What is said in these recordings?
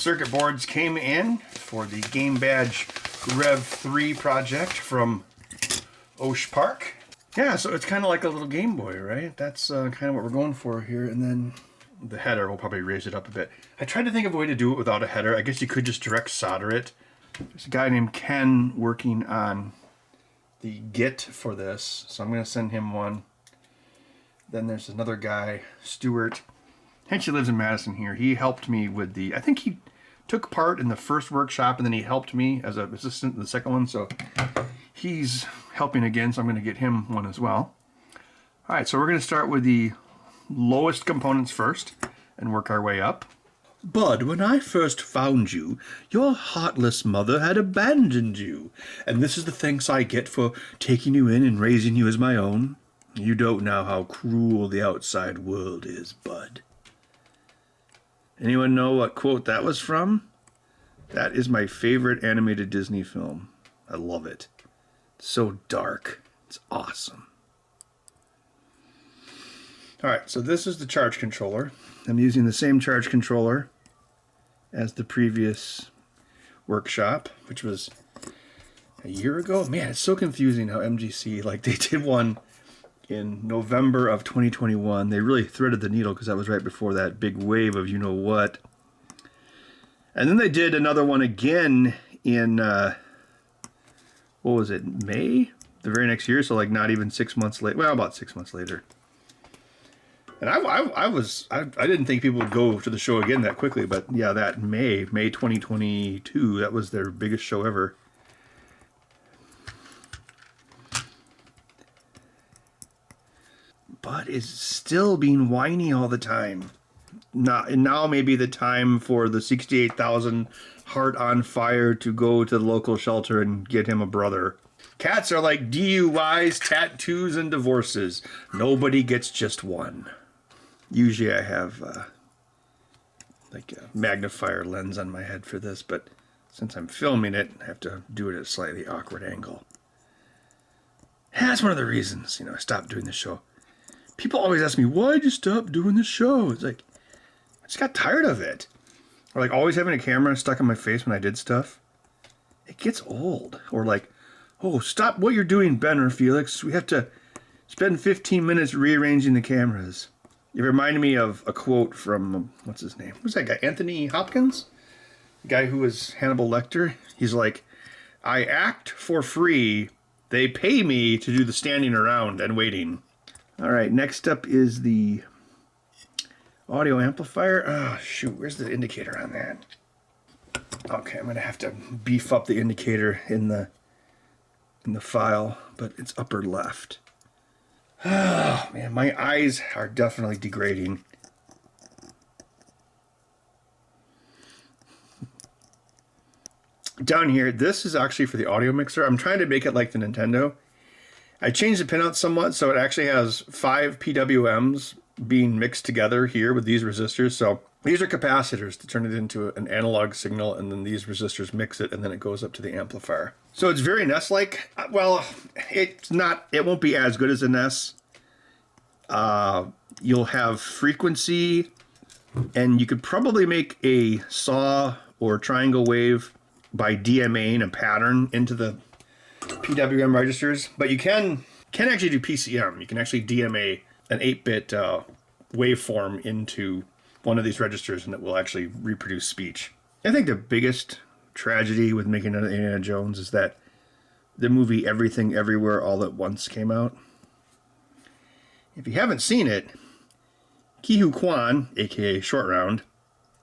circuit boards came in for the Gamebadge3 project from OSHpark. Yeah, so it's kind of like a little Game Boy, right? That's kind of what we're going for here. And then the header, we'll probably raise it up a bit. I tried to think of a way to do it without a header. I guess you could just direct solder it. There's a guy named Ken working on the Git for this, so I'm going to send him one. Then there's another guy, Stuart. He actually lives in Madison here. He helped me with the, I think he took part in the first workshop and then he helped me as an assistant in the second one. So he's helping again, so I'm going to get him one as well. All right, so we're going to start with the lowest components first and work our way up. Bud, when I first found you, your heartless mother had abandoned you, and this is the thanks I get for taking you in and raising you as my own. You don't know how cruel the outside world is, Bud. Anyone know what quote that was from? That is my favorite animated Disney film. I love it. It's so dark. It's awesome. All right, so this is the charge controller. I'm using the same charge controller as the previous workshop, which was a year ago. Man, it's so confusing how MGC, like they did one in November of 2021. They really threaded the needle because that was right before that big wave of you-know-what. And then they did another one again in, what was it, May? The very next year, so like not even 6 months later. Well, about 6 months later. And I didn't think people would go to the show again that quickly, but yeah, that May 2022, that was their biggest show ever. Bud is still being whiny all the time. Now may be the time for the 68,000 heart on fire to go to the local shelter and get him a brother. Cats are like DUIs, tattoos, and divorces. Nobody gets just one. Usually I have like a magnifier lens on my head for this, but since I'm filming it, I have to do it at a slightly awkward angle. And that's one of the reasons, I stopped doing the show. People always ask me, why'd you stop doing the show? It's like, I just got tired of it. Or like always having a camera stuck in my face when I did stuff. It gets old. Or like, oh, stop what you're doing, Ben or Felix. We have to spend 15 minutes rearranging the cameras. It reminded me of a quote from, what's his name? Who's that guy? Anthony Hopkins? The guy who was Hannibal Lecter. He's like, I act for free. They pay me to do the standing around and waiting. All right, next up is the audio amplifier. Oh, shoot, where's the indicator on that? Okay, I'm going to have to beef up the indicator in the file, but it's upper left. Oh, man, my eyes are definitely degrading. Down here, this is actually for the audio mixer. I'm trying to make it like the Nintendo. I changed the pinout somewhat, so it actually has 5 PWMs being mixed together here with these resistors. So these are capacitors to turn it into an analog signal, and then these resistors mix it, and then it goes up to the amplifier. So it's very NES-like. Well, it's not. It won't be as good as a NES. You'll have frequency, and you could probably make a saw or triangle wave by DMAing a pattern into the PWM registers, but you can actually do PCM. You can actually DMA an 8-bit waveform into one of these registers, and it will actually reproduce speech. I think the biggest tragedy with making Indiana Jones is that the movie Everything Everywhere All at Once came out. If you haven't seen it, Ke-Huy Quan, aka Short Round,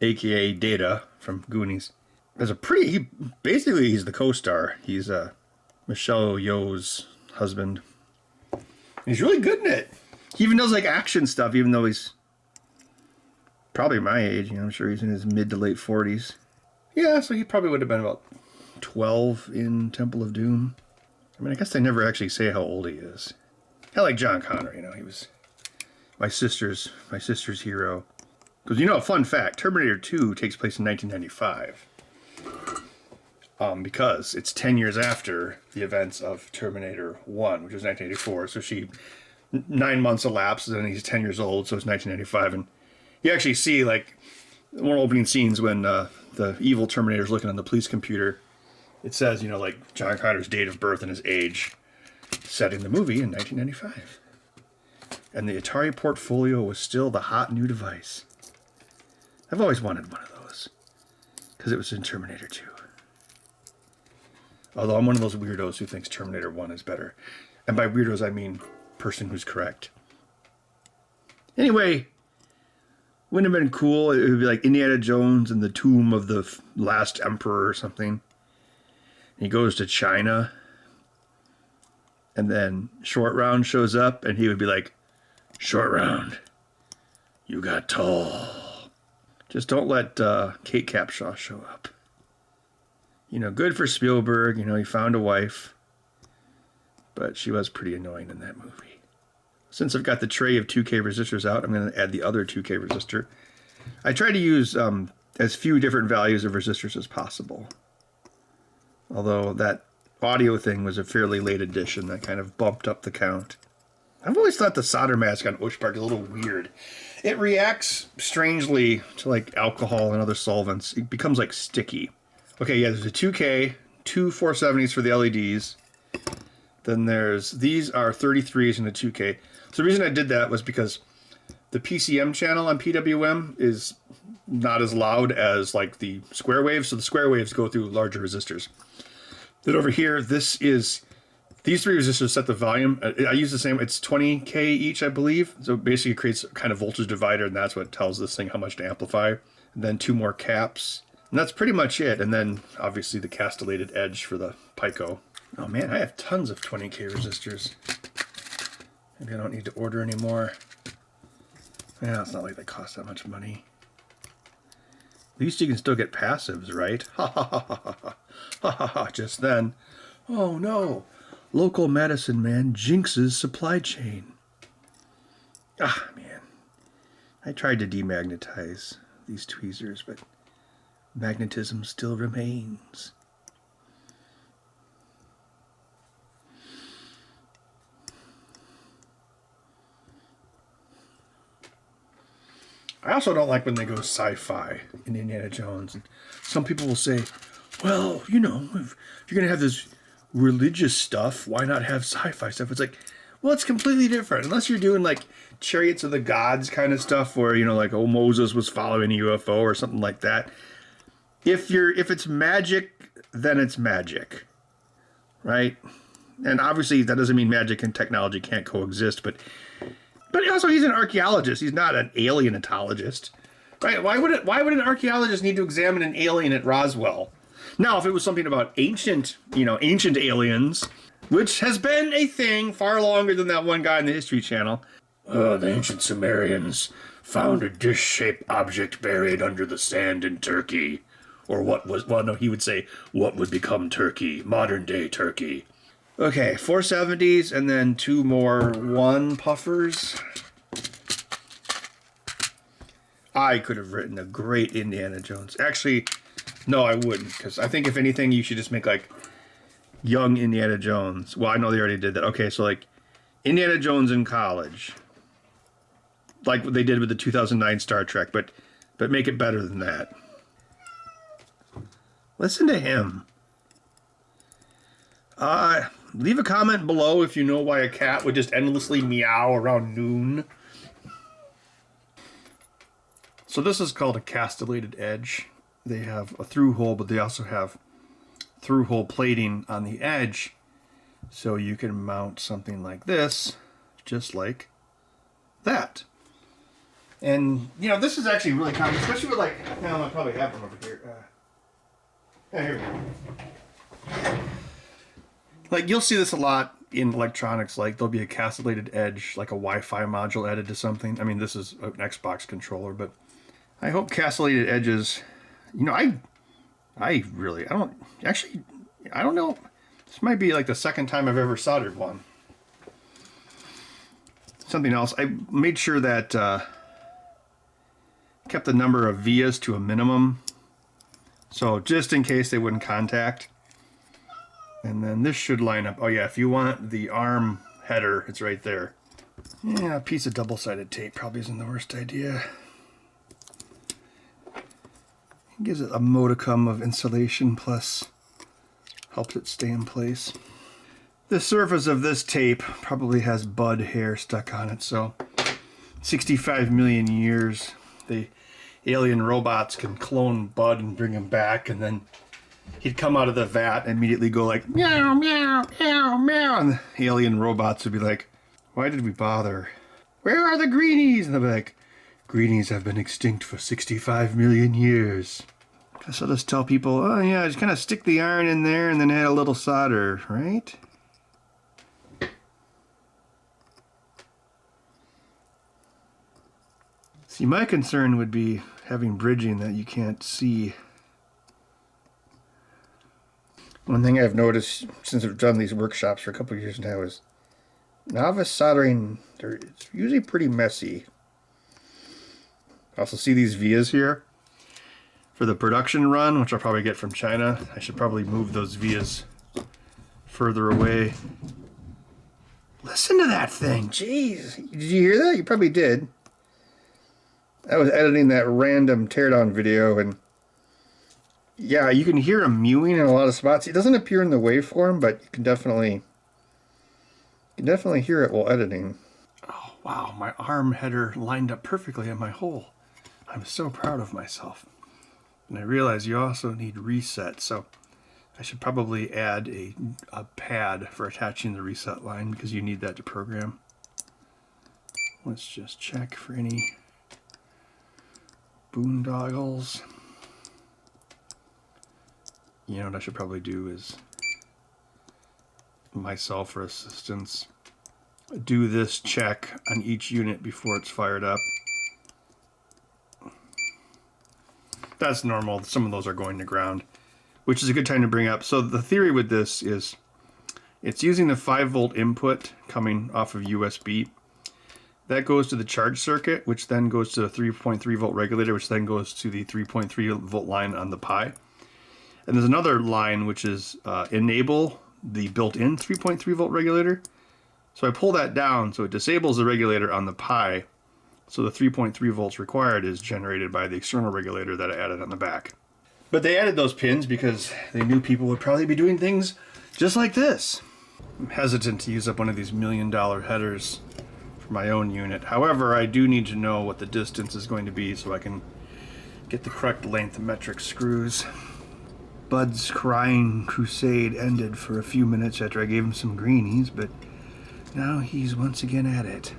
aka Data from Goonies, has a pretty. Basically, he's the co-star. He's Michelle Yeoh's husband. He's really good in it. He even does like action stuff, even though he's probably my age. I'm sure he's in his mid to late 40s. Yeah, so he probably would have been about 12 in Temple of Doom. I mean, I guess they never actually say how old he is. I like John Connor. He was my sister's hero. Because a fun fact: Terminator 2 takes place in 1995. Because it's 10 years after the events of Terminator 1, which was 1984. So 9 months elapses, and he's 10 years old, so it's 1995. And you actually see, like, one of the opening scenes when the evil Terminator's looking on the police computer, it says, you know, like John Connor's date of birth and his age, setting the movie in 1995. And the Atari Portfolio was still the hot new device. I've always wanted one of those, because it was in Terminator 2. Although I'm one of those weirdos who thinks Terminator 1 is better. And by weirdos, I mean person who's correct. Anyway, wouldn't have been cool. It would be like Indiana Jones in the tomb of the last emperor or something. And he goes to China. And then Short Round shows up and he would be like, Short Round, you got tall. Just don't let Kate Capshaw show up. You know, good for Spielberg. You know, he found a wife. But she was pretty annoying in that movie. Since I've got the tray of 2K resistors out, I'm going to add the other 2K resistor. I try to use as few different values of resistors as possible. Although that audio thing was a fairly late addition. That kind of bumped up the count. I've always thought the solder mask on OSHpark is a little weird. It reacts strangely to like alcohol and other solvents. It becomes like sticky. Okay, yeah, there's a 2K, two 470s for the LEDs. Then these are 33s in the 2K. So the reason I did that was because the PCM channel on PWM is not as loud as like the square waves. So the square waves go through larger resistors. Then over here, these three resistors set the volume. I use the same, it's 20K each, I believe. So basically it creates a kind of voltage divider, and that's what tells this thing how much to amplify. And then two more caps. And that's pretty much it. And then obviously the castellated edge for the Pico. Oh man, I have tons of 20K resistors. Maybe I don't need to order any more. Yeah, it's not like they cost that much money. At least you can still get passives, right? Ha ha ha ha ha ha ha ha. Just then. Oh no. Local medicine man jinxes supply chain. Ah, man. I tried to demagnetize these tweezers, but magnetism still remains. I also don't like when they go sci-fi in Indiana Jones. And some people will say, well, you know, if you're going to have this religious stuff, why not have sci-fi stuff? It's like, well, it's completely different. Unless you're doing like Chariots of the Gods kind of stuff where, you know, like, oh, Moses was following a UFO or something like that. If it's magic, then it's magic, right? And obviously that doesn't mean magic and technology can't coexist, but also he's an archaeologist. He's not an alienatologist, right? Why would an archaeologist need to examine an alien at Roswell? Now, if it was something about ancient aliens, which has been a thing far longer than that one guy in the History Channel. The ancient Sumerians found a dish-shaped object buried under the sand in Turkey. Or he would say, what would become Turkey, modern-day Turkey. Okay, 470s and then two more 1 puffers. I could have written a great Indiana Jones. Actually, no, I wouldn't, because I think if anything, you should just make like young Indiana Jones. Well, I know they already did that. Okay, so like Indiana Jones in college, like what they did with the 2009 Star Trek, but make it better than that. Listen to him. Leave a comment below if you know why a cat would just endlessly meow around noon. So this is called a castellated edge. They have a through hole, but they also have through hole plating on the edge. So you can mount something like this, just like that. And, you know, this is actually really common, especially with like, I probably have one over here. Yeah, here we go. Like, you'll see this a lot in electronics. Like, there'll be a castellated edge, like a Wi-Fi module added to something. I mean, this is an Xbox controller, but I hope castellated edges, you know, I don't know. This might be like the second time I've ever soldered one. Something else, I made sure that kept the number of vias to a minimum. So just in case they wouldn't contact. And then this should line up. Oh yeah, if you want the arm header, it's right there. Yeah, a piece of double-sided tape probably isn't the worst idea. Gives it a modicum of insulation, plus helps it stay in place. The surface of this tape probably has bud hair stuck on it, so 65 million years, the alien robots can clone Bud and bring him back, and then he'd come out of the vat and immediately go like, meow, meow, meow, meow, and the alien robots would be like, why did we bother? Where are the greenies? And they'll be like, greenies have been extinct for 65 million years. Guess I'll just tell people, oh yeah, just kind of stick the iron in there and then add a little solder, right? See, my concern would be having bridging that you can't see. One thing I've noticed since I've done these workshops for a couple of years now is novice soldering, it's usually pretty messy. I also see these vias here for the production run, which I'll probably get from China. I should probably move those vias further away. Listen to that thing. Jeez. Did you hear that? You probably did. I was editing that random teardown video, and yeah, you can hear him mewing in a lot of spots. It doesn't appear in the waveform, but you can definitely hear it while editing. Oh wow, my arm header lined up perfectly in my hole. I'm so proud of myself. And I realize you also need reset, so I should probably add a pad for attaching the reset line because you need that to program. Let's just check for any boondoggles. You know what I should probably do is myself for assistance do this check on each unit before it's fired up. That's normal. Some of those are going to ground, which is a good time to bring up. So the theory with this is it's using the 5-volt input coming off of USB. That goes to the charge circuit, which then goes to the 3.3 volt regulator, which then goes to the 3.3 volt line on the Pi. And there's another line which is enable the built-in 3.3 volt regulator. So I pull that down so it disables the regulator on the Pi. So the 3.3 volts required is generated by the external regulator that I added on the back. But they added those pins because they knew people would probably be doing things just like this. I'm hesitant to use up one of these $1 million headers for my own unit. However, I do need to know what the distance is going to be so I can get the correct length metric screws. Bud's crying crusade ended for a few minutes after I gave him some greenies, but now he's once again at it.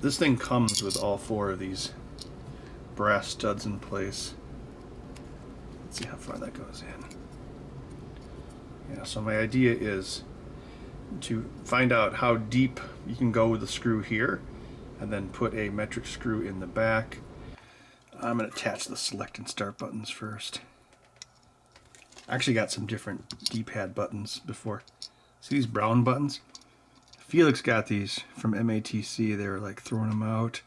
This thing comes with all 4 of these brass studs in place. Let's see how far that goes in. Yeah, so my idea is to find out how deep you can go with the screw here and then put a metric screw in the back. I'm going to attach the select and start buttons first. I actually got some different D-pad buttons before. See these brown buttons? Felix got these from MATC. They were like throwing them out.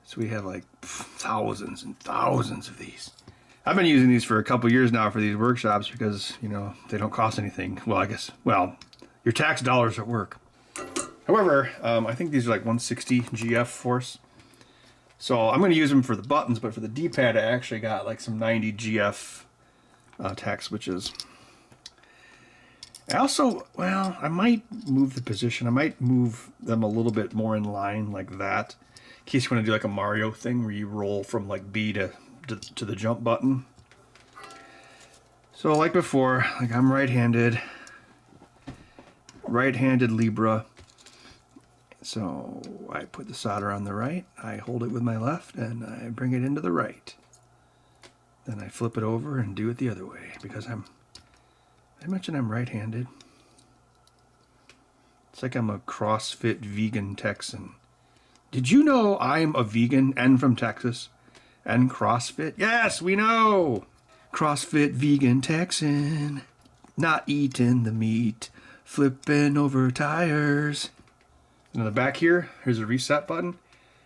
So we have like thousands and thousands of these. I've been using these for a couple years now for these workshops because, you know, they don't cost anything. Well, I guess, well, your tax dollars at work. However, I think these are like 160 GF force. So I'm going to use them for the buttons, but for the D-pad I actually got like some 90 GF tack switches. I also, well, I might move the position. I might move them a little bit more in line like that. In case you want to do like a Mario thing where you roll from like B to the jump button. So like before, like I'm right-handed Libra. So I put the solder on the right, I hold it with my left, and I bring it into the right. Then I flip it over and do it the other way because I mentioned I'm right-handed. It's like I'm a CrossFit vegan Texan. Did you know I'm a vegan and from Texas? And CrossFit? Yes, we know! CrossFit vegan Texan. Not eating the meat. Flipping over tires. And on the back here, here's a reset button.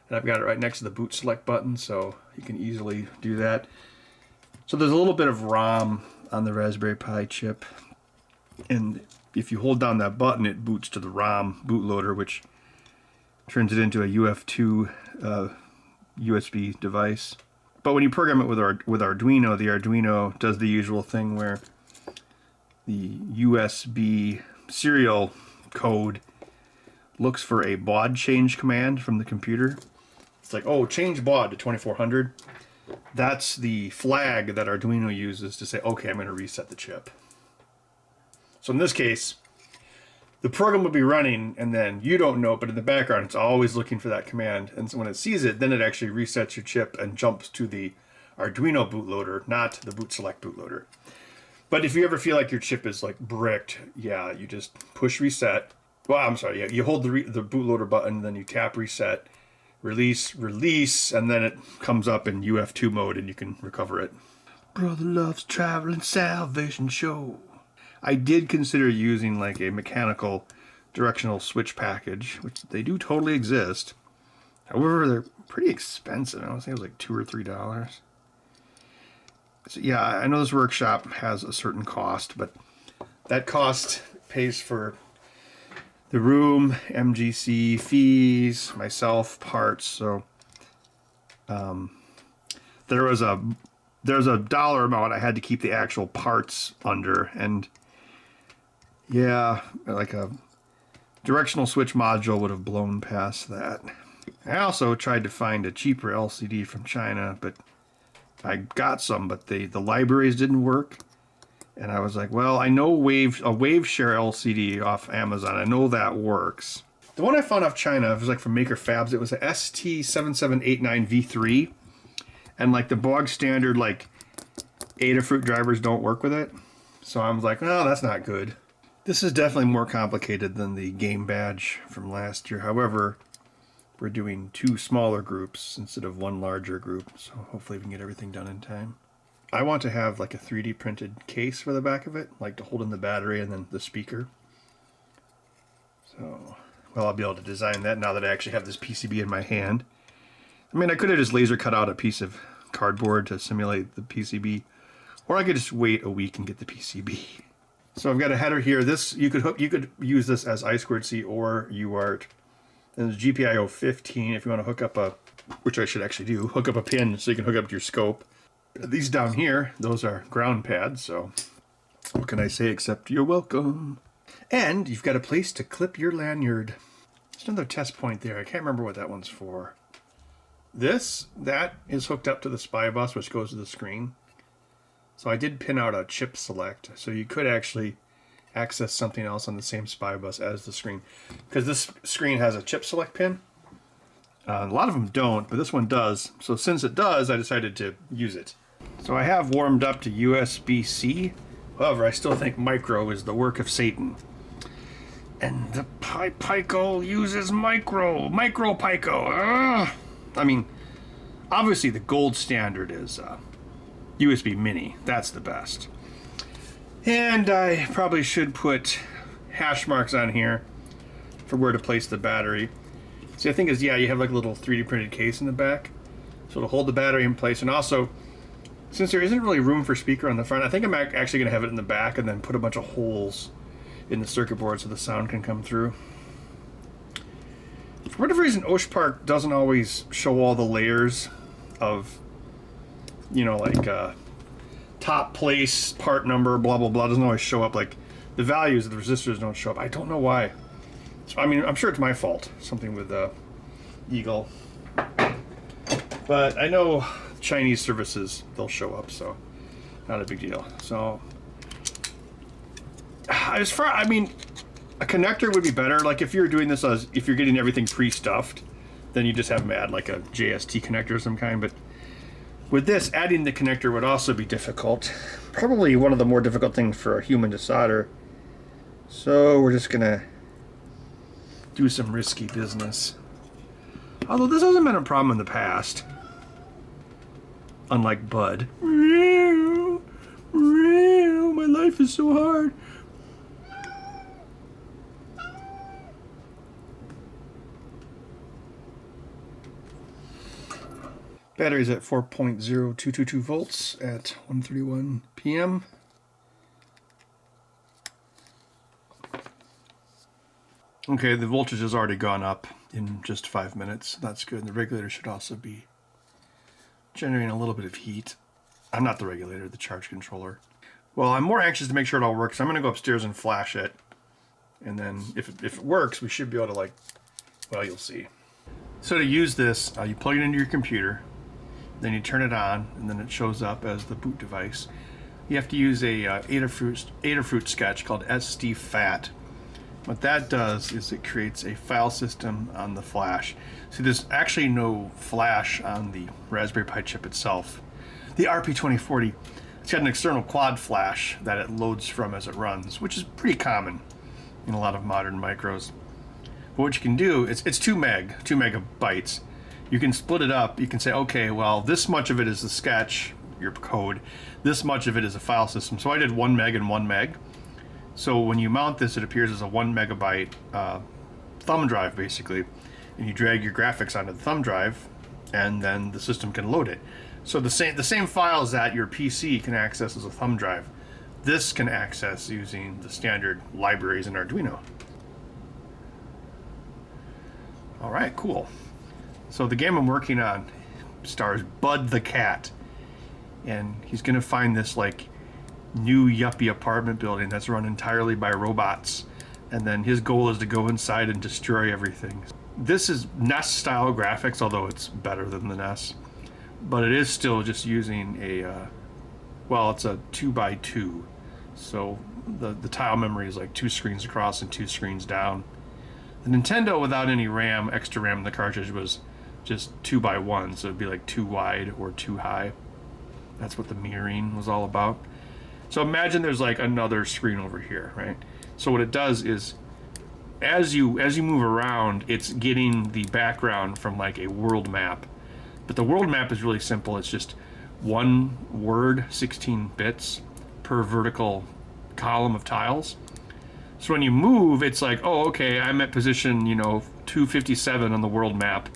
And I've got it right next to the boot select button, so you can easily do that. So there's a little bit of ROM on the Raspberry Pi chip. And if you hold down that button, it boots to the ROM bootloader, which turns it into a UF2 USB device. But when you program it with Arduino, the Arduino does the usual thing where the USB serial code looks for a baud change command from the computer. It's like, oh, change baud to 2400. That's the flag that Arduino uses to say, okay, I'm going to reset the chip. So in this case, the program will be running, and then you don't know, but in the background, it's always looking for that command. And so when it sees it, then it actually resets your chip and jumps to the Arduino bootloader, not the boot select bootloader. But if you ever feel like your chip is like bricked, yeah, you just push reset. Well, I'm sorry, yeah, you hold the bootloader button, then you tap reset, release, and then it comes up in UF2 mode and you can recover it. Brother loves traveling salvation show. I did consider using like a mechanical directional switch package, which they do totally exist. However, they're pretty expensive. I don't think it was like $2 or $3. So yeah, I know this workshop has a certain cost, but that cost pays for the room, MGC, fees, myself, parts. So there's a dollar amount I had to keep the actual parts under, and yeah, like a directional switch module would have blown past that. I also tried to find a cheaper LCD from China, but I got some, but the libraries didn't work. And I was like, well, I know a WaveShare LCD off Amazon. I know that works. The one I found off China, it was like from Maker Fabs. It was a ST7789V3. And like the bog standard, like Adafruit drivers don't work with it. So I was like, no, that's not good. This is definitely more complicated than the Gamebadge from last year. However, we're doing 2 smaller groups instead of 1 larger group. So hopefully we can get everything done in time. I want to have like a 3D printed case for the back of it, like to hold in the battery and then the speaker. So, well, I'll be able to design that now that I actually have this PCB in my hand. I mean, I could have just laser cut out a piece of cardboard to simulate the PCB, or I could just wait a week and get the PCB. So I've got a header here. This you could use this as I2C or UART. And there's GPIO 15 if you want to hook up which I should actually do, hook up a pin so you can hook up to your scope. These down here, those are ground pads, so what can I say except you're welcome. And you've got a place to clip your lanyard. There's another test point there. I can't remember what that one's for. That is hooked up to the SPI bus, which goes to the screen. So I did pin out a chip select, so you could actually access something else on the same SPI bus as the screen. Because this screen has a chip select pin. A lot of them don't, but this one does. So since it does, I decided to use it. So I have warmed up to USB-C. However, I still think micro is the work of Satan. And the Pico uses micro Pico. I mean, obviously the gold standard is USB Mini. That's the best. And I probably should put hash marks on here for where to place the battery. See, the thing is, yeah, you have like a little 3D printed case in the back, so it'll hold the battery in place. And also, since there isn't really room for speaker on the front, I think I'm actually going to have it in the back and then put a bunch of holes in the circuit board so the sound can come through. For whatever reason, OSHpark doesn't always show all the layers of, you know, like top place, part number, blah, blah, blah. Doesn't always show up. Like the values of the resistors don't show up. I don't know why. I mean, I'm sure it's my fault. Something with Eagle. But I know Chinese services, they'll show up, so not a big deal. So, I mean, a connector would be better. Like if you're doing this if you're getting everything pre-stuffed, then you just have them add like a JST connector of some kind. But with this, adding the connector would also be difficult. Probably one of the more difficult things for a human to solder. So we're just gonna do some risky business. Although this hasn't been a problem in the past. Unlike Bud. My life is so hard. Battery's at 4.0222 volts at 1:31 p.m. Okay, the voltage has already gone up in just 5 minutes. That's good. The regulator should also be generating a little bit of heat. I'm not the regulator, the charge controller. Well, I'm more anxious to make sure it all works. I'm going to go upstairs and flash it. And then if it works, we should be able to, like, well, you'll see. So to use this, you plug it into your computer, then you turn it on, and then it shows up as the boot device. You have to use a Adafruit sketch called SDFAT. What that does is it creates a file system on the flash. See, there's actually no flash on the Raspberry Pi chip itself. The RP2040, it's got an external quad flash that it loads from as it runs, which is pretty common in a lot of modern micros. But what you can do, it's 2 megabytes. You can split it up. You can say, okay, well, this much of it is the sketch, your code. This much of it is a file system. So I did 1 meg and 1 meg. So when you mount this, it appears as a 1 megabyte thumb drive, basically. And you drag your graphics onto the thumb drive, and then the system can load it. So the same files that your PC can access as a thumb drive, this can access using the standard libraries in Arduino. All right, cool. So the game I'm working on stars Bud the cat, and he's gonna find this like new yuppie apartment building that's run entirely by robots, and then his goal is to go inside and destroy everything. This is NES style graphics, although it's better than the NES, but it is still just using a well, it's a 2x2, so the tile memory is like 2 screens across and 2 screens down. The Nintendo, without any RAM, extra RAM in the cartridge, was just 2x1, so it'd be like 2 wide or 2 high. That's what the mirroring was all about. So imagine there's like another screen over here, right? So what it does is, as you move around, it's getting the background from like a world map. But the world map is really simple. It's just one word, 16 bits per vertical column of tiles. So when you move, it's like, oh, okay, I'm at position, 257 on the world map,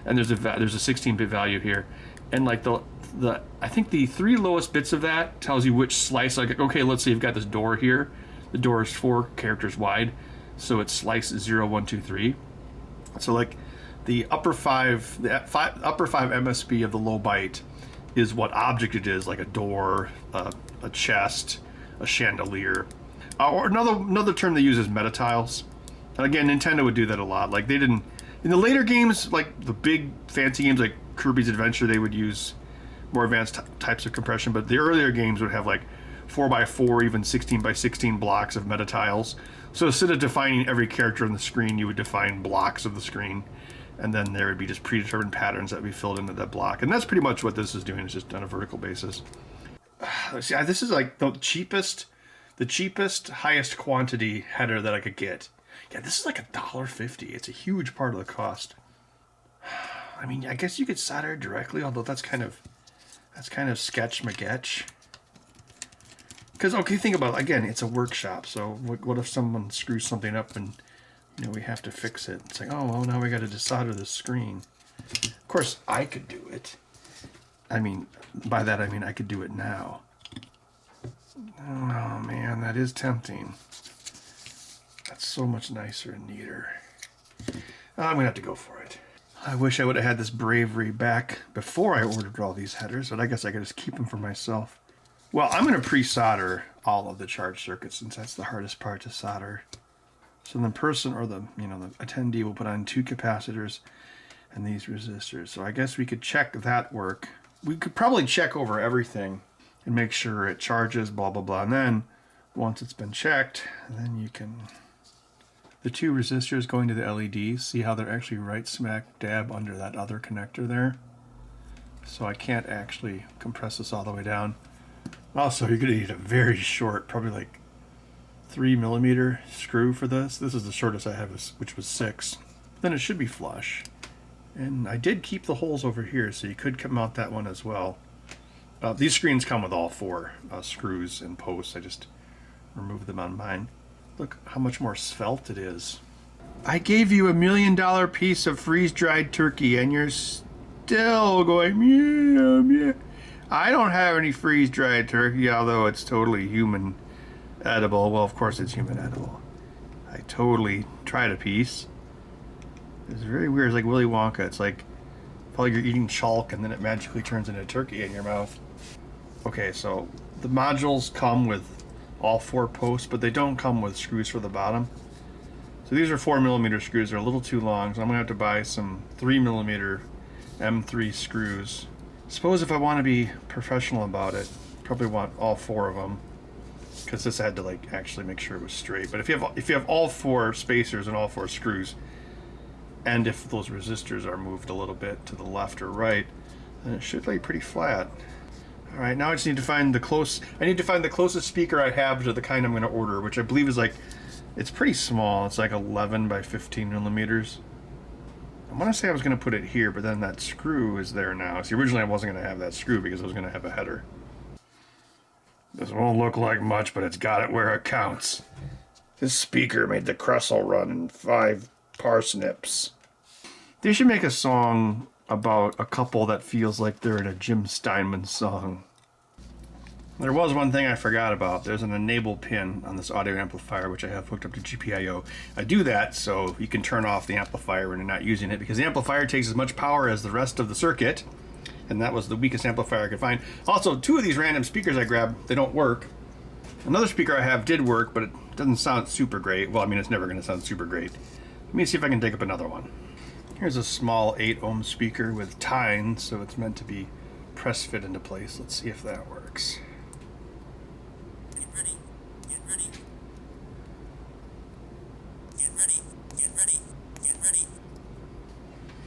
and there's a 16-bit value here, and like I think the 3 lowest bits of that tells you which slice. Like, okay, let's say you've got this door here. The door is 4 characters wide, so it's slice 0, 1, 2, 3. So like the upper 5 MSB of the low byte is what object it is, like a door, a chest, a chandelier. Or another term they use is meta tiles. And again, Nintendo would do that a lot. Like they didn't in the later games, like the big fancy games like Kirby's Adventure, they would use more advanced types of compression. But the earlier games would have like 4x4, even 16x16 blocks of meta tiles. So instead of defining every character on the screen, you would define blocks of the screen, and then there would be just predetermined patterns that would be filled into that block. And that's pretty much what this is doing. It's just on a vertical basis. See, this is like the cheapest, highest quantity header that I could get. Yeah, this is like $1.50. It's a huge part of the cost. I mean, I guess you could solder it directly, although that's kind of sketch magetch. Because, okay, think about it. Again, it's a workshop, so what if someone screws something up and we have to fix it? It's like, oh, well, now we got to desolder the screen. Of course, I could do it. I mean, by that I mean I could do it now. Oh man, that is tempting. That's so much nicer and neater. I'm gonna have to go for it. I wish I would have had this bravery back before I ordered all these headers, but I guess I could just keep them for myself. Well, I'm gonna pre-solder all of the charge circuits since that's the hardest part to solder. So the person or the attendee will put on 2 capacitors and these resistors. So I guess we could check that work. We could probably check over everything and make sure it charges, blah, blah, blah. And then once it's been checked, then you can, the 2 resistors going to the LEDs, see how they're actually right smack dab under that other connector there. So I can't actually compress this all the way down. Also, you're gonna need a very short, probably like 3mm screw for this. This is the shortest I have, which was 6. Then it should be flush. And I did keep the holes over here, so you could mount that one as well. These screens come with all 4 screws and posts. I just removed them on mine. Look how much more svelte it is. I gave you $1 million piece of freeze-dried turkey, and you're still going, meow, meow. I don't have any freeze-dried turkey, although it's totally human edible. Well, of course it's human edible. I totally tried a piece. It's very weird. It's like Willy Wonka. It's like While you're eating chalk and then it magically turns into turkey in your mouth. Okay, so the modules come with all 4 posts, but they don't come with screws for the bottom. So these are 4mm screws. They're a little too long, so I'm going to have to buy some 3mm M3 screws. Suppose if I want to be professional about it, probably want all 4 of them, because this had to like actually make sure it was straight. But if you have all 4 spacers and all 4 screws, and if those resistors are moved a little bit to the left or right, then it should lay pretty flat. All right, now I just need to find the closest speaker I have to the kind I'm going to order, which I believe is like, it's pretty small. It's like 11 by 15mm. I want to say I was going to put it here, but then that screw is there now. See, originally I wasn't going to have that screw because I was going to have a header. This won't look like much, but it's got it where it counts. This speaker made the Kressel run in 5 parsnips. They should make a song about a couple that feels like they're in a Jim Steinman song. There was one thing I forgot about. There's an enable pin on this audio amplifier, which I have hooked up to GPIO. I do that so you can turn off the amplifier when you're not using it, because the amplifier takes as much power as the rest of the circuit, and that was the weakest amplifier I could find. Also, 2 of these random speakers I grabbed, they don't work. Another speaker I have did work, but it doesn't sound super great. Well, I mean, it's never going to sound super great. Let me see if I can dig up another one. Here's a small 8-ohm speaker with tines, so it's meant to be press fit into place. Let's see if that works. Get ready, get ready. Get ready, get ready, get ready.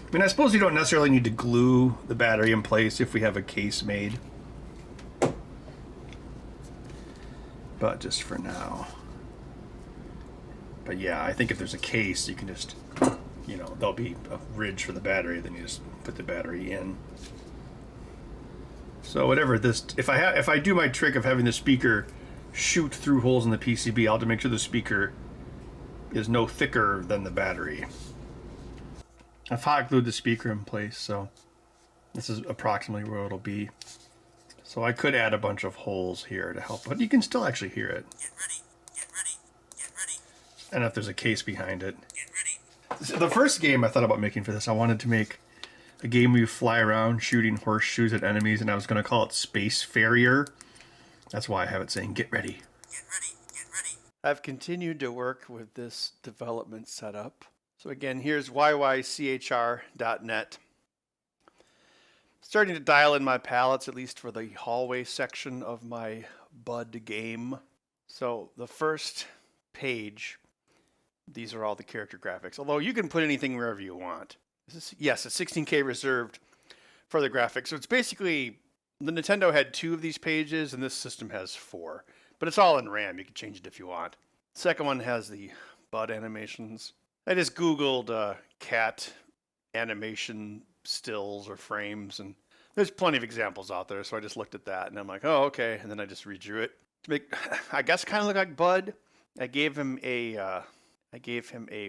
I mean, I suppose you don't necessarily need to glue the battery in place if we have a case made. But just for now. But yeah, I think if there's a case, you can just, you know, there'll be a ridge for the battery, then you just put the battery in. So whatever this, if I do my trick of having the speaker shoot through holes in the PCB, I'll have to make sure the speaker is no thicker than the battery. I've hot glued the speaker in place, so this is approximately where it'll be. So I could add a bunch of holes here to help, but you can still actually hear it. Get ready, get ready, get ready. And if there's a case behind it. Get ready. The first game I thought about making for this, I wanted to make a game where you fly around shooting horseshoes at enemies, and I was going to call it Space Farrier. That's why I have it saying, get ready. Get ready, get ready. I've continued to work with this development setup. So again, here's yychr.net. Starting to dial in my palettes, at least for the hallway section of my Bud game. So the first page, these are all the character graphics. Although you can put anything wherever you want. Yes, it's 16K reserved for the graphics. So it's basically, the Nintendo had 2 of these pages and this system has 4. But it's all in RAM, you can change it if you want. Second one has the Bud animations. I just Googled cat animation stills or frames, and there's plenty of examples out there, so I just looked at that and I'm like, oh, okay, and then I just redrew it to make, I guess, kind of look like Bud. I gave him a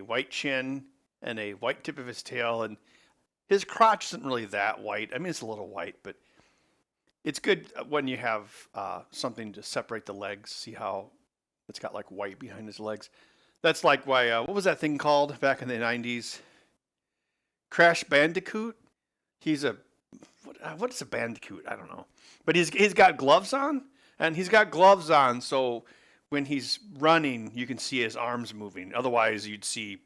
white chin and a white tip of his tail, and his crotch isn't really that white. I mean, it's a little white, but it's good when you have something to separate the legs. See how it's got like white behind his legs. That's like why, what was that thing called back in the 90s? Crash Bandicoot? He's a, what is a bandicoot? I don't know. But he's got gloves on, and he's got gloves on, so when he's running, you can see his arms moving. Otherwise, you'd see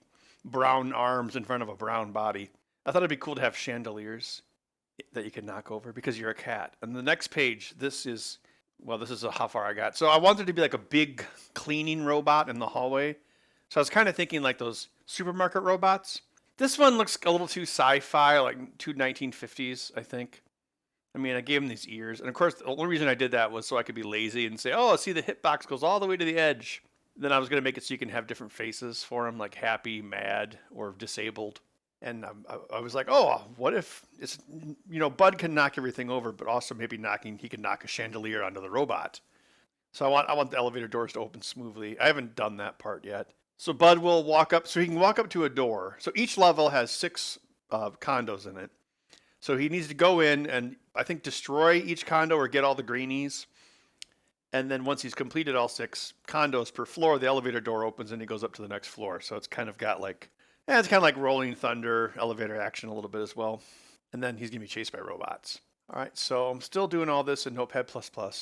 brown arms in front of a brown body. I thought it'd be cool to have chandeliers that you can knock over because you're a cat. And the next page, this is how far I got. So I wanted to be like a big cleaning robot in the hallway. So I was kind of thinking like those supermarket robots. This one looks a little too sci-fi, like too 1950s, I think. I mean, I gave him these ears. And of course, the only reason I did that was so I could be lazy and say, oh, see, the hitbox goes all the way to the edge. Then I was going to make it so you can have different faces for him, like happy, mad, or disabled. And I was like, oh, what if it's, Bud can knock everything over, but also maybe he can knock a chandelier onto the robot. So I want the elevator doors to open smoothly. I haven't done that part yet. So Bud will walk up, so he can walk up to a door. So each level has 6 condos in it. So he needs to go in and I think destroy each condo or get all the greenies. And then once he's completed all 6 condos per floor, the elevator door opens and he goes up to the next floor. So it's kind of got like, it's kind of like Rolling Thunder elevator action a little bit as well. and then he's going to be chased by robots. All right, so I'm still doing all this in Notepad++.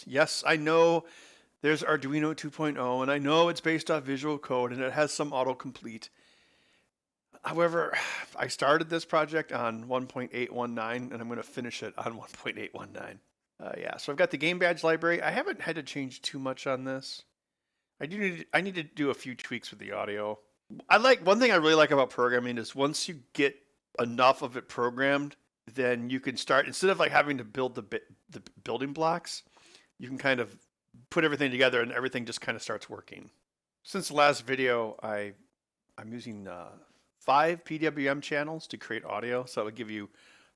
Yes, I know there's Arduino 2.0, and I know it's based off Visual Code, and it has some autocomplete. However, I started this project on 1.819, and I'm going to finish it on 1.819. Yeah, so I've got the Gamebadge library. I haven't had to change too much on this. I need to do a few tweaks with the audio. One thing I really like about programming is once you get enough of it programmed, then you can start, instead of like having to build the building blocks, you can kind of put everything together and everything just kind of starts working. Since the last video, I'm using 5 PWM channels to create audio. So it would give you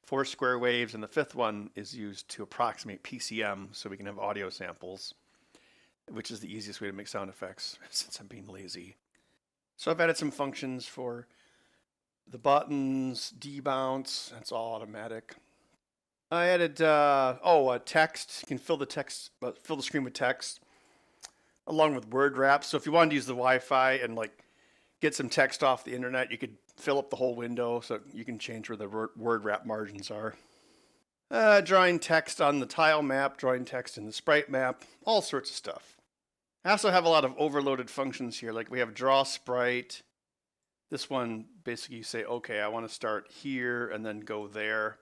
4 square waves, and the 5th one is used to approximate PCM so we can have audio samples, which is the easiest way to make sound effects since I'm being lazy. So I've added some functions for the buttons, debounce, that's all automatic. I added text. You can fill the screen with text along with word wrap. So if you wanted to use the Wi-Fi and like get some text off the internet, you could fill up the whole window so you can change where the word wrap margins are. Drawing text on the tile map, drawing text in the sprite map, all sorts of stuff. I also have a lot of overloaded functions here. Like we have draw sprite. This one, basically you say, okay, I want to start here and then go there.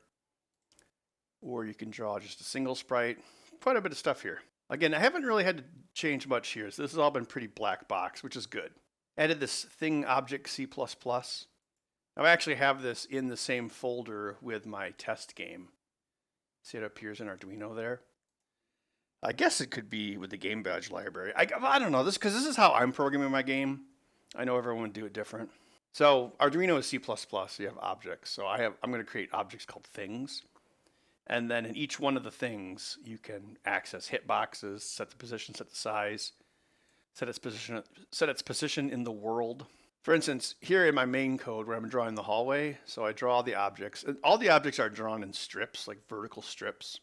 Or you can draw just a single sprite. Quite a bit of stuff here. Again, I haven't really had to change much here. So this has all been pretty black box, which is good. Added this thing object C++. Now I actually have this in the same folder with my test game. See, it appears in Arduino there. I guess it could be with the Gamebadge library. I don't know, because this is how I'm programming my game. I know everyone would do it different. So Arduino is C++, so you have objects. So I'm going to create objects called things. And then in each one of the things, you can access hitboxes, set the position, set the size, set its position in the world. For instance, here in my main code where I'm drawing the hallway, so I draw the objects. And all the objects are drawn in strips, like vertical strips.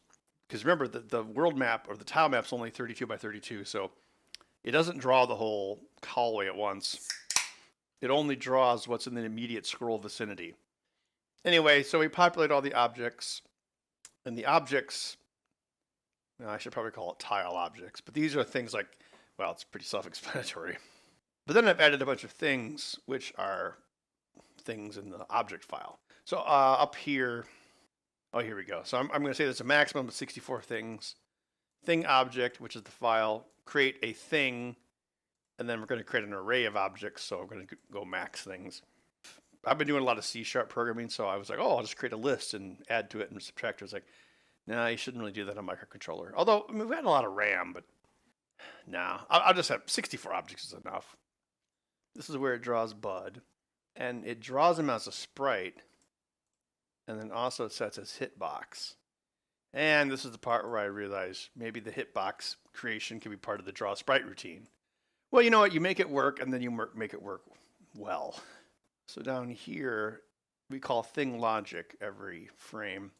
Because remember, the world map or the tile map is only 32 by 32, so it doesn't draw the whole hallway at once. It only draws what's in the immediate scroll vicinity. Anyway, so we populate all the objects. And the objects, I should probably call it tile objects, but these are things like, well, it's pretty self-explanatory. But then I've added a bunch of things, which are things in the object file. So up here, oh, here we go. So I'm going to say there's a maximum of 64 things. Thing object, which is the file, create a thing, and then we're going to create an array of objects, so we're going to go max things. I've been doing a lot of C# programming, so I was like, oh, I'll just create a list and add to it, and Subtractor was like, nah, you shouldn't really do that on microcontroller. Although, I mean, we had a lot of RAM, but nah, I'll just have 64 objects is enough. This is where it draws Bud, and it draws him as a sprite, and then also sets his hitbox. And this is the part where I realized maybe the hitbox creation can be part of the draw sprite routine. Well, you know what? You make it work, and then you make it work well. So down here, we call thing logic every frame.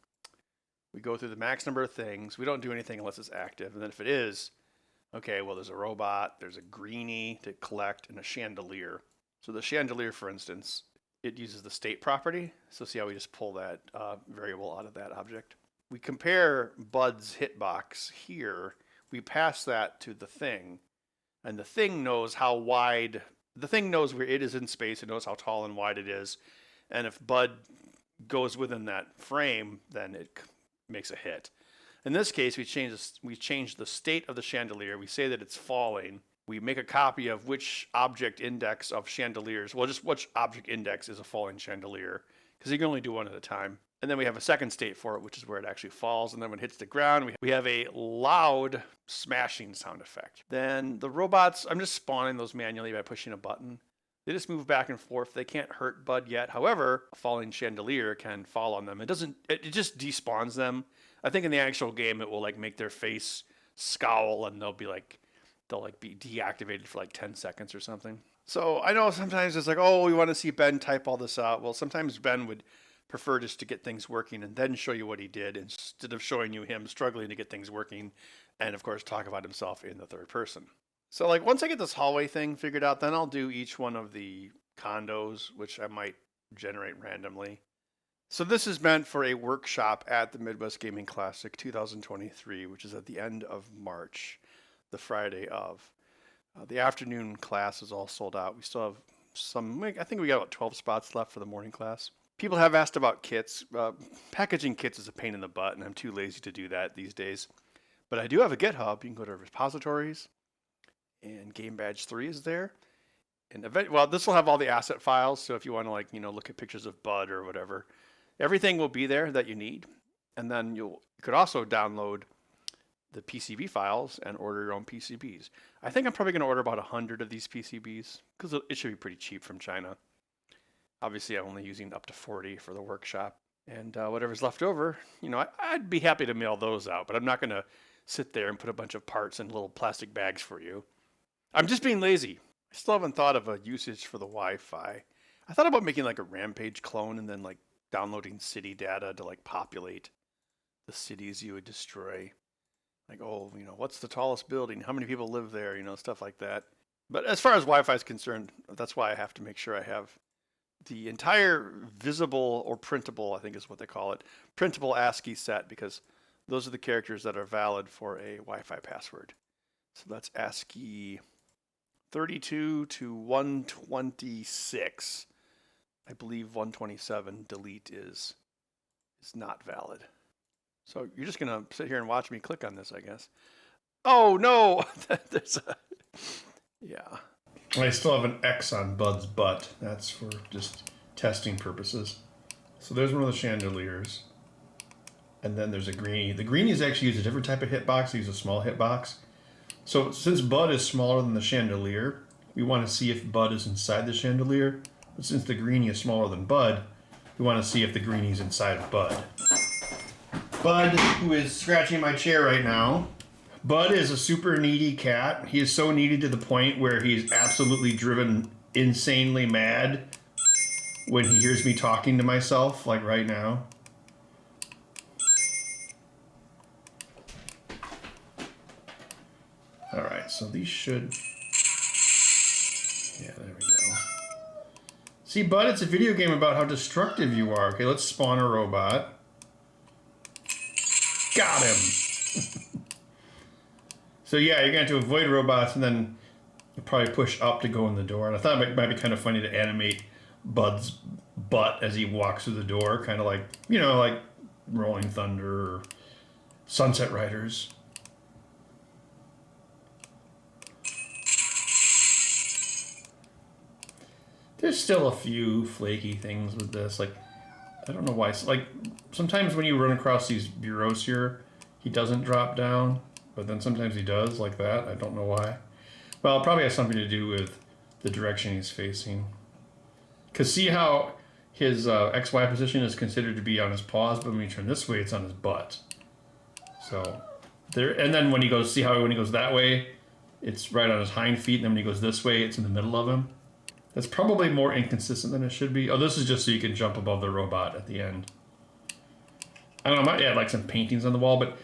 We go through the max number of things. We don't do anything unless it's active. And then if it is, okay, well, there's a robot, there's a greenie to collect, and a chandelier. So the chandelier, for instance, it uses the state property. So see how we just pull that variable out of that object. We compare Bud's hitbox here. We pass that to the thing. And the thing knows how wide, the thing knows where it is in space. It knows how tall and wide it is. And if Bud goes within that frame, then it makes a hit. In this case, we change the state of the chandelier. We say that it's falling. We make a copy of which object index of chandeliers, well, just which object index is a falling chandelier, because you can only do one at a time. And then we have a second state for it, which is where it actually falls. And then when it hits the ground, we have a loud smashing sound effect. Then the robots, I'm just spawning those manually by pushing a button. They just move back and forth. They can't hurt Bud yet. However, a falling chandelier can fall on them. It just despawns them. I think in the actual game, it will like make their face scowl and they'll be deactivated for like 10 seconds or something. So I know sometimes it's like, oh, we want to see Ben type all this out. Well, sometimes Ben would prefer just to get things working and then show you what he did instead of showing you him struggling to get things working and, of course, talk about himself in the third person. So, like, once I get this hallway thing figured out, then I'll do each one of the condos, which I might generate randomly. So this is meant for a workshop at the Midwest Gaming Classic 2023, which is at the end of March, the Friday of. The afternoon class is all sold out. We still have some, I think we got about 12 spots left for the morning class. People have asked about kits. Packaging kits is a pain in the butt, and I'm too lazy to do that these days. But I do have a GitHub. You can go to repositories, and Gamebadge3 is there. And this will have all the asset files. So if you want to look at pictures of Bud or whatever, everything will be there that you need. And then you could also download the PCB files and order your own PCBs. I think I'm probably going to order about 100 of these PCBs because it should be pretty cheap from China. Obviously, I'm only using up to 40 for the workshop. And whatever's left over, I'd be happy to mail those out, but I'm not going to sit there and put a bunch of parts in little plastic bags for you. I'm just being lazy. I still haven't thought of a usage for the Wi-Fi. I thought about making like a Rampage clone and then like downloading city data to like populate the cities you would destroy. Like, what's the tallest building? How many people live there? Stuff like that. But as far as Wi-Fi is concerned, that's why I have to make sure I have the entire visible or printable, I think is what they call it, printable ASCII set, because those are the characters that are valid for a Wi-Fi password. So that's ASCII 32 to 126. I believe 127 delete is not valid. So you're just going to sit here and watch me click on this, I guess. Oh, no! Yeah. I still have an X on Bud's butt. That's for just testing purposes. So there's one of the chandeliers. And then there's a greenie. The greenies actually use a different type of hitbox. They use a small hitbox. So since Bud is smaller than the chandelier, we want to see if Bud is inside the chandelier. But since the greenie is smaller than Bud, we want to see if the greenie is inside of Bud. Bud, who is scratching my chair right now. Bud is a super needy cat. He is so needy to the point where he's absolutely driven insanely mad when he hears me talking to myself, like right now. All right, so these should... Yeah, there we go. See, Bud, it's a video game about how destructive you are. Okay, let's spawn a robot. Got him! So yeah, you're going to have to avoid robots and then you'll probably push up to go in the door. And I thought it might be kind of funny to animate Bud's butt as he walks through the door, kind of like, like Rolling Thunder or Sunset Riders. There's still a few flaky things with this. Like, I don't know why. Like, sometimes when you run across these bureaus here, he doesn't drop down, but then sometimes he does, like that. I don't know why. Well, it probably has something to do with the direction he's facing. Because see how his XY position is considered to be on his paws, but when you turn this way, it's on his butt. So, there. And then when he goes, see how when he goes that way, it's right on his hind feet, and then when he goes this way, it's in the middle of him. That's probably more inconsistent than it should be. Oh, this is just so you can jump above the robot at the end. I don't know, I might add like some paintings on the wall, but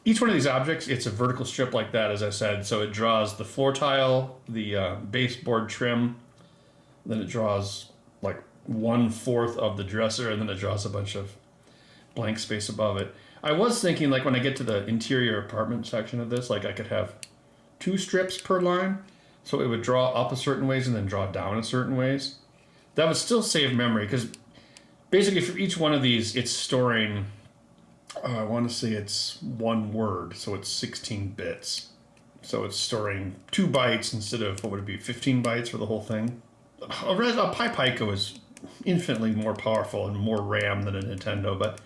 each one of these objects, it's a vertical strip like that, as I said. So it draws the floor tile, the baseboard trim, then it draws like 1/4 of the dresser, and then it draws a bunch of blank space above it. I was thinking, like, when I get to the interior apartment section of this, like I could have 2 strips per line. So it would draw up a certain ways and then draw down a certain ways. That would still save memory because basically for each one of these, it's storing, I want to say it's 1 word, so it's 16 bits. So it's storing 2 bytes instead of, what would it be, 15 bytes for the whole thing. A PyPico is infinitely more powerful and more RAM than a Nintendo, but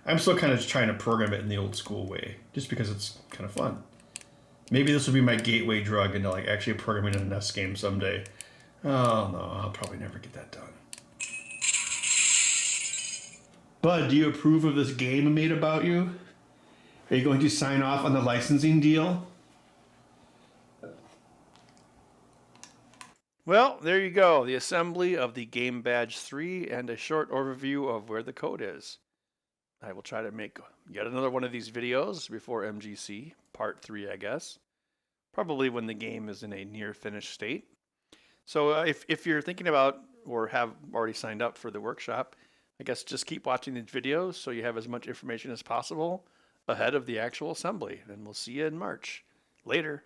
I'm still kind of trying to program it in the old school way, just because it's kind of fun. Maybe this will be my gateway drug into like actually programming a NES game someday. Oh no, I'll probably never get that done. Bud, do you approve of this game I made about you? Are you going to sign off on the licensing deal? Well, there you go. The assembly of the Gamebadge3 and a short overview of where the code is. I will try to make yet another one of these videos before MGC, part 3, I guess. Probably when the game is in a near finished state. So if you're thinking about or have already signed up for the workshop, I guess just keep watching these videos so you have as much information as possible ahead of the actual assembly. And we'll see you in March. Later.